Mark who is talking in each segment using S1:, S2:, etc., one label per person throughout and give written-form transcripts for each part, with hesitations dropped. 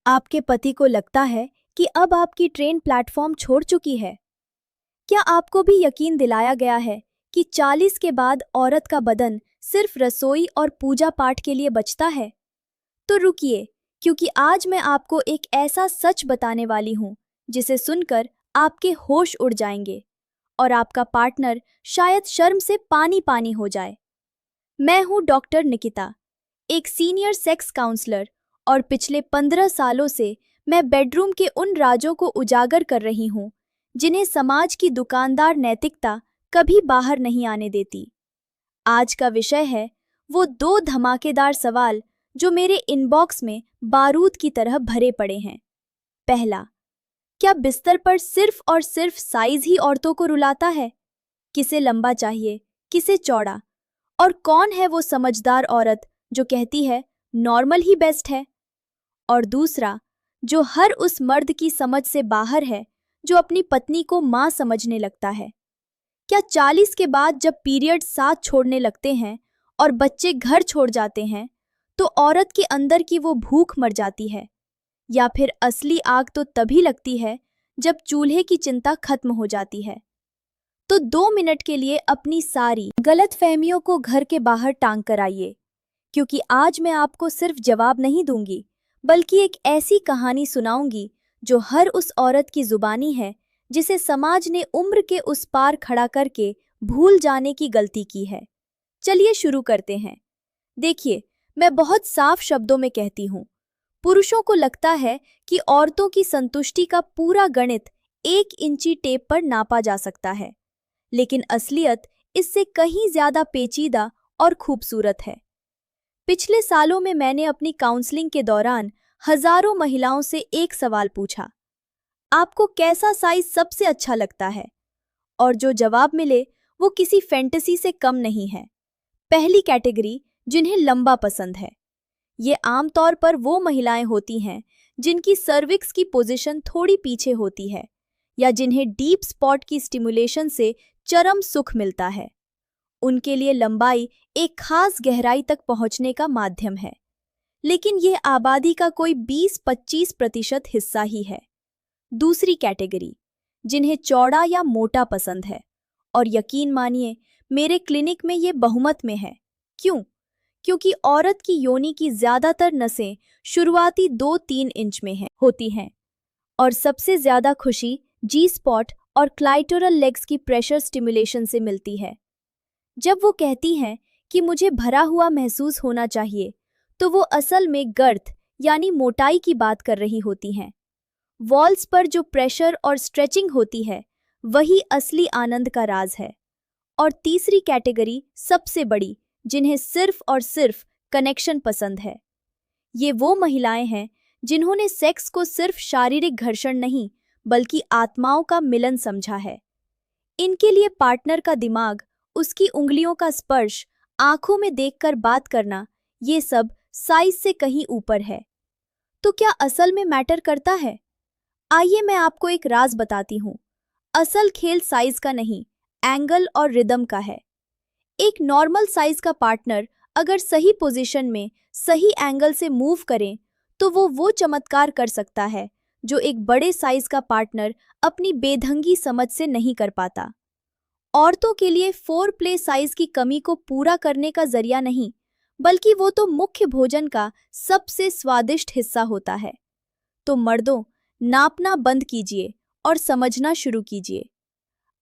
S1: आपके पति को लगता है कि अब आपकी ट्रेन प्लेटफॉर्म छोड़ चुकी है। क्या आपको भी यकीन दिलाया गया है कि 40 के बाद औरत का बदन सिर्फ रसोई और पूजा पाठ के लिए बचता है? तो रुकिए, क्योंकि आज मैं आपको एक ऐसा सच बताने वाली हूँ जिसे सुनकर आपके होश उड़ जाएंगे और आपका पार्टनर शायद शर्म से पानी पानी हो जाए। मैं हूँ डॉक्टर निकिता, एक सीनियर सेक्स काउंसलर, और पिछले 15 सालों से मैं बेडरूम के उन राजों को उजागर कर रही हूँ जिन्हें समाज की दुकानदार नैतिकता कभी बाहर नहीं आने देती। आज का विषय है वो 2 धमाकेदार सवाल जो मेरे इनबॉक्स में बारूद की तरह भरे पड़े हैं। पहला, क्या बिस्तर पर सिर्फ और सिर्फ साइज ही औरतों को रुलाता है? किसे लंबा चाहिए, किसे चौड़ा? और कौन है वो समझदार औरत जो कहती है नॉर्मल ही बेस्ट है? और दूसरा, जो हर उस मर्द की समझ से बाहर है जो अपनी पत्नी को मां समझने लगता है? क्या 40 के बाद जब पीरियड साथ छोड़ने लगते हैं और बच्चे घर छोड़ जाते हैं तो औरत के अंदर की वो भूख मर जाती है? या फिर असली आग तो तभी लगती है जब चूल्हे की चिंता खत्म हो जाती है? तो 2 मिनट के लिए अपनी सारी गलतफहमियों को घर के बाहर टांग कर आइए, क्योंकि आज मैं आपको सिर्फ जवाब नहीं दूंगी बल्कि एक ऐसी कहानी सुनाऊंगी जो हर उस औरत की जुबानी है जिसे समाज ने उम्र के उस पार खड़ा करके भूल जाने की गलती की है। चलिए शुरू करते हैं। देखिए, मैं बहुत साफ शब्दों में कहती हूँ, पुरुषों को लगता है कि औरतों की संतुष्टि का पूरा गणित 1 इंची टेप पर नापा जा सकता है, लेकिन असलियत इससे कहीं ज्यादा पेचीदा और खूबसूरत है। पिछले सालों में मैंने अपनी काउंसलिंग के दौरान हजारों महिलाओं से एक सवाल पूछा, आपको कैसा साइज सबसे अच्छा लगता है? और जो जवाब मिले वो किसी फैंटेसी से कम नहीं है। पहली कैटेगरी, जिन्हें लंबा पसंद है। ये आमतौर पर वो महिलाएं होती हैं जिनकी सर्विक्स की पोजीशन थोड़ी पीछे होती है या जिन्हें डीप स्पॉट की स्टिमुलेशन से चरम सुख मिलता है। उनके लिए लंबाई एक खास गहराई तक पहुंचने का माध्यम है, लेकिन यह आबादी का कोई 20-25% हिस्सा ही है। दूसरी कैटेगरी, जिन्हें चौड़ा या मोटा पसंद है, और यकीन मानिए मेरे क्लिनिक में ये बहुमत में है। क्यों? क्योंकि औरत की योनि की ज्यादातर नसें शुरुआती 2-3 इंच में होती हैं, और सबसे ज्यादा खुशी जी स्पॉट और क्लाइटोरल लेग्स की प्रेशर स्टिमुलेशन से मिलती है। जब वो कहती हैं कि मुझे भरा हुआ महसूस होना चाहिए, तो वो असल में गर्थ यानी मोटाई की बात कर रही होती हैं। वॉल्स पर जो प्रेशर और स्ट्रेचिंग होती है वही असली आनंद का राज है। और तीसरी कैटेगरी सबसे बड़ी, जिन्हें सिर्फ और सिर्फ कनेक्शन पसंद है। ये वो महिलाएं हैं जिन्होंने सेक्स को सिर्फ शारीरिक घर्षण नहीं बल्कि आत्माओं का मिलन समझा है। इनके लिए पार्टनर का दिमाग, उसकी उंगलियों का स्पर्श, आंखों में देखकर बात करना, ये सब साइज से कहीं ऊपर है। तो क्या असल में मैटर करता है? आइए मैं आपको एक राज बताती हूँ। असल खेल साइज का नहीं, एंगल और रिदम का है। एक नॉर्मल साइज का पार्टनर अगर सही पोजीशन में सही एंगल से मूव करें तो वो चमत्कार कर सकता है जो एक बड़े साइज का पार्टनर अपनी बेढंगी समझ से नहीं कर पाता। औरतों के लिए फोर प्ले साइज की कमी को पूरा करने का जरिया नहीं, बल्कि वो तो मुख्य भोजन का सबसे स्वादिष्ट हिस्सा होता है। तो मर्दों, नापना बंद कीजिए और समझना शुरू कीजिए।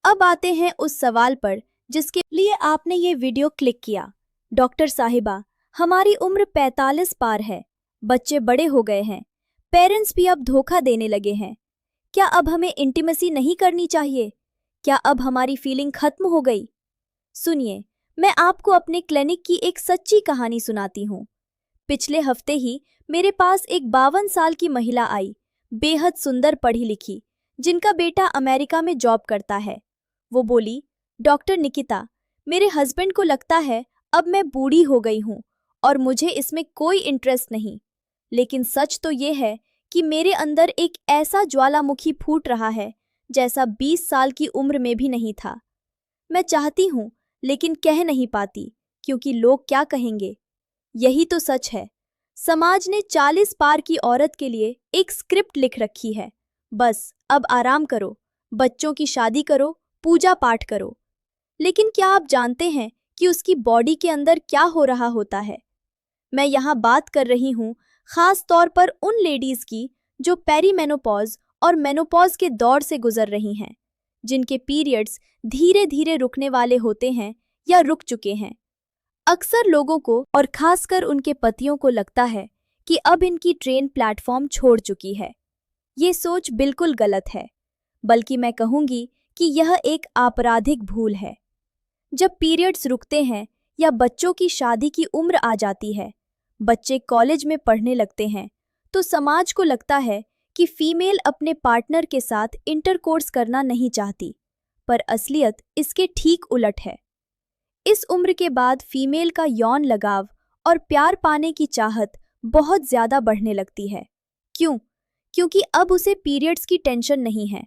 S1: अब आते हैं उस सवाल पर जिसके लिए आपने ये वीडियो क्लिक किया। डॉक्टर साहिबा, हमारी उम्र 45 पार है, बच्चे बड़े हो गए हैं, पेरेंट्स भी अब धोखा देने लगे हैं। क्या अब हमें इंटीमेसी नहीं करनी चाहिए? क्या अब हमारी फीलिंग खत्म हो गई? सुनिए, मैं आपको अपने क्लिनिक की एक सच्ची कहानी सुनाती हूँ। पिछले हफ्ते ही मेरे पास एक 52 साल की महिला आई, बेहद सुंदर, पढ़ी लिखी, जिनका बेटा अमेरिका में जॉब करता है। वो बोली, डॉक्टर निकिता, मेरे हस्बैंड को लगता है अब मैं बूढ़ी हो गई हूँ और मुझे इसमें कोई इंटरेस्ट नहीं, लेकिन सच तो ये है कि मेरे अंदर एक ऐसा ज्वालामुखी फूट रहा है जैसा 20 साल की उम्र में भी नहीं था। मैं चाहती हूँ लेकिन कह नहीं पाती, क्योंकि लोग क्या कहेंगे। यही तो सच है, समाज ने 40 पार की औरत के लिए एक स्क्रिप्ट लिख रखी है। बस अब आराम करो, बच्चों की शादी करो, पूजा पाठ करो। लेकिन क्या आप जानते हैं कि उसकी बॉडी के अंदर क्या हो रहा होता है? मैं यहाँ बात कर रही हूँ खास तौर पर उन लेडीज की जो पेरीमेनोपॉज और मेनोपॉज के दौर से गुजर रही हैं, जिनके पीरियड्स धीरे धीरे रुकने वाले होते हैं या रुक चुके हैं। अक्सर लोगों को और खासकर उनके पतियों को लगता है कि अब इनकी ट्रेन प्लेटफॉर्म छोड़ चुकी है। ये सोच बिल्कुल गलत है, बल्कि मैं कहूँगी कि यह एक आपराधिक भूल है। जब पीरियड्स रुकते हैं या बच्चों की शादी की उम्र आ जाती है, बच्चे कॉलेज में पढ़ने लगते हैं, तो समाज को लगता है कि फीमेल अपने पार्टनर के साथ इंटरकोर्स करना नहीं चाहती, पर असलियत इसके ठीक उलट है। इस उम्र के बाद फीमेल का यौन लगाव और प्यार पाने की चाहत बहुत ज्यादा बढ़ने लगती है। क्यों? क्योंकि अब उसे पीरियड्स की टेंशन नहीं है,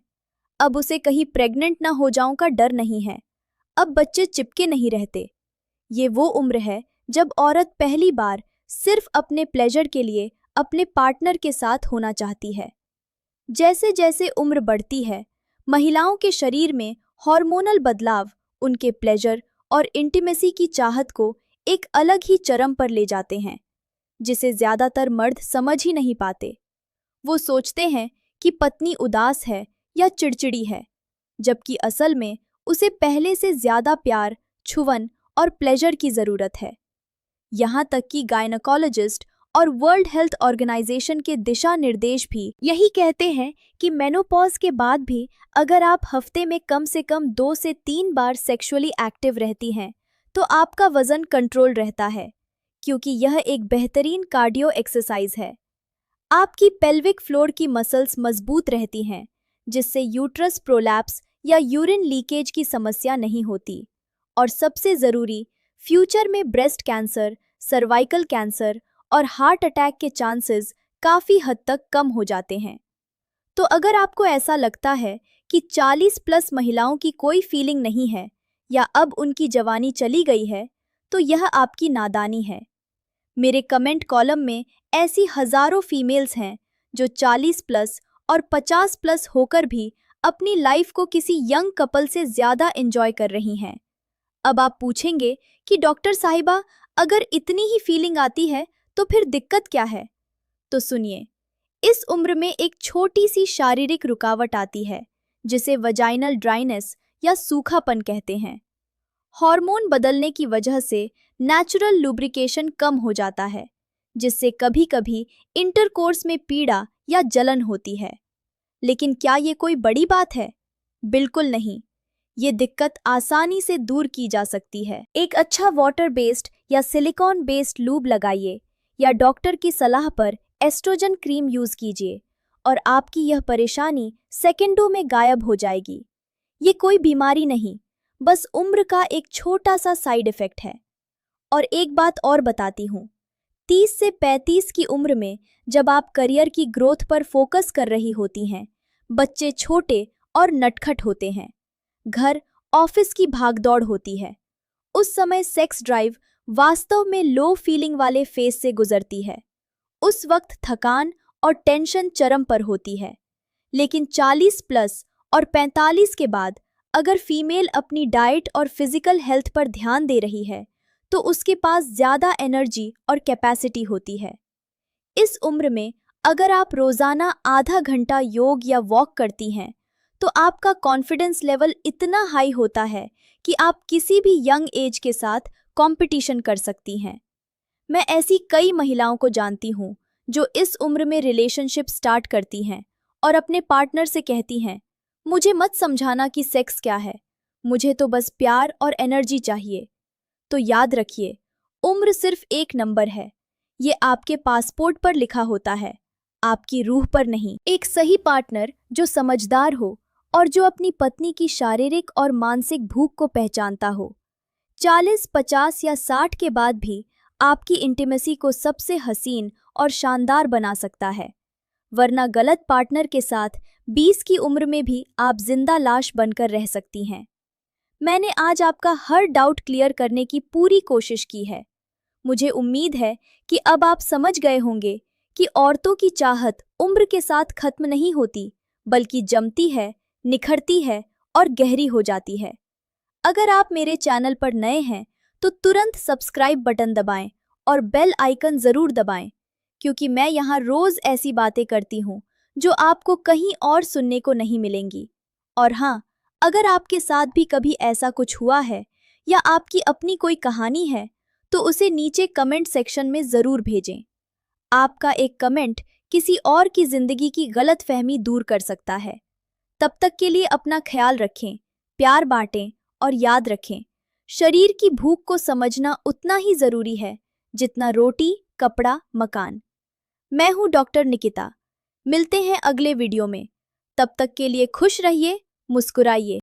S1: अब उसे कहीं प्रेग्नेंट ना हो जाऊं का डर नहीं है, अब बच्चे चिपके नहीं रहते। ये वो उम्र है जब औरत पहली बार सिर्फ अपने प्लेजर के लिए अपने पार्टनर के साथ होना चाहती है। जैसे जैसे उम्र बढ़ती है, महिलाओं के शरीर में हार्मोनल बदलाव उनके प्लेजर और इंटीमेसी की चाहत को एक अलग ही चरम पर ले जाते हैं, जिसे ज्यादातर मर्द समझ ही नहीं पाते। वो सोचते हैं कि पत्नी उदास है या चिड़चिड़ी है, जबकि असल में उसे पहले से ज्यादा प्यार, छुवन और प्लेजर की जरूरत है। यहाँ तक कि गायनेकोलॉजिस्ट और वर्ल्ड हेल्थ ऑर्गेनाइजेशन के दिशा निर्देश भी यही कहते हैं कि मेनोपॉज के बाद भी अगर आप हफ्ते में कम से कम 2 से 3 बार सेक्सुअली एक्टिव रहती हैं, तो आपका वजन कंट्रोल रहता है, क्योंकि यह एक बेहतरीन कार्डियो एक्सरसाइज है। आपकी पेल्विक फ्लोर की मसल्स मजबूत रहती हैं, जिससे यूट्रस प्रोलैप्स या यूरिन लीकेज की समस्या नहीं होती। और सबसे ज़रूरी, फ्यूचर में ब्रेस्ट कैंसर, सर्वाइकल कैंसर और हार्ट अटैक के चांसेस काफ़ी हद तक कम हो जाते हैं। तो अगर आपको ऐसा लगता है कि 40 प्लस महिलाओं की कोई फीलिंग नहीं है या अब उनकी जवानी चली गई है, तो यह आपकी नादानी है। मेरे कमेंट कॉलम में ऐसी हज़ारों फीमेल्स हैं जो 40 प्लस और 50 प्लस होकर भी अपनी लाइफ को किसी यंग कपल से ज़्यादा एंजॉय कर रही हैं। अब आप पूछेंगे कि डॉक्टर साहिबा, अगर इतनी ही फीलिंग आती है तो फिर दिक्कत क्या है? तो सुनिए, इस उम्र में एक छोटी सी शारीरिक रुकावट आती है, जिसे वजाइनल ड्राइनेस या सूखापन कहते हैं। हार्मोन बदलने की वजह से नेचुरल लुब्रिकेशन कम हो जाता है, जिससे कभी-कभी इंटरकोर्स में पीड़ा या जलन होती है। लेकिन क्या ये कोई बड़ी बात है? बिल्कुल नहीं। ये दिक्कत आसानी से दूर की जा सकती है। एक अच्छा वाटर बेस्ड या सिलिकॉन बेस्ड लूब लगाइए या डॉक्टर की सलाह पर एस्ट्रोजन क्रीम यूज कीजिए और आपकी यह परेशानी सेकंडों में गायब हो जाएगी। ये कोई बीमारी नहीं, बस उम्र का एक छोटा सा साइड इफेक्ट है। और एक बात और बताती हूँ, 30 से 35 की उम्र में जब आप करियर की ग्रोथ पर फोकस कर रही होती हैं, बच्चे छोटे और नटखट होते हैं, घर ऑफिस की भागदौड़ होती है, उस समय सेक्स ड्राइव वास्तव में लो फीलिंग वाले फेज से गुजरती है। उस वक्त थकान और टेंशन चरम पर होती है। लेकिन 40 प्लस और 45 के बाद अगर फीमेल अपनी डाइट और फिजिकल हेल्थ पर ध्यान दे रही है, तो उसके पास ज़्यादा एनर्जी और कैपेसिटी होती है। इस उम्र में अगर आप रोज़ाना आधा घंटा योग या वॉक करती हैं, तो आपका कॉन्फिडेंस लेवल इतना हाई होता है कि आप किसी भी यंग एज के साथ कंपटीशन कर सकती हैं। मैं ऐसी कई महिलाओं को जानती हूँ जो इस उम्र में रिलेशनशिप स्टार्ट करती हैं और अपने पार्टनर से कहती हैं, मुझे मत समझाना कि सेक्स क्या है, मुझे तो बस प्यार और एनर्जी चाहिए। तो याद रखिए, उम्र सिर्फ एक नंबर है। ये आपके पासपोर्ट पर लिखा होता है, आपकी रूह पर नहीं। एक सही पार्टनर जो समझदार हो और जो अपनी पत्नी की शारीरिक और मानसिक भूख को पहचानता हो, 40, 50 या 60 के बाद भी आपकी इंटीमेसी को सबसे हसीन और शानदार बना सकता है। वरना गलत पार्टनर के साथ 20 की उम्र में भी आप जिंदा लाश बनकर रह सकती हैं। मैंने आज आपका हर डाउट क्लियर करने की पूरी कोशिश की है। मुझे उम्मीद है कि अब आप समझ गए होंगे कि औरतों की चाहत उम्र के साथ खत्म नहीं होती, बल्कि जमती है, निखरती है और गहरी हो जाती है। अगर आप मेरे चैनल पर नए हैं तो तुरंत सब्सक्राइब बटन दबाएं और बेल आइकन ज़रूर दबाएं, क्योंकि मैं यहाँ रोज़ ऐसी बातें करती हूँ जो आपको कहीं और सुनने को नहीं मिलेंगी। और हाँ, अगर आपके साथ भी कभी ऐसा कुछ हुआ है या आपकी अपनी कोई कहानी है तो उसे नीचे कमेंट सेक्शन में ज़रूर भेजें। आपका एक कमेंट किसी और की ज़िंदगी की गलतफहमी दूर कर सकता है। तब तक के लिए अपना ख्याल रखें, प्यार बांटें और याद रखें, शरीर की भूख को समझना उतना ही ज़रूरी है जितना रोटी, कपड़ा, मकान। मैं हूँ डॉक्टर निकिता। मिलते हैं अगले वीडियो में। तब तक के लिए खुश रहिए, मुस्कुराइए।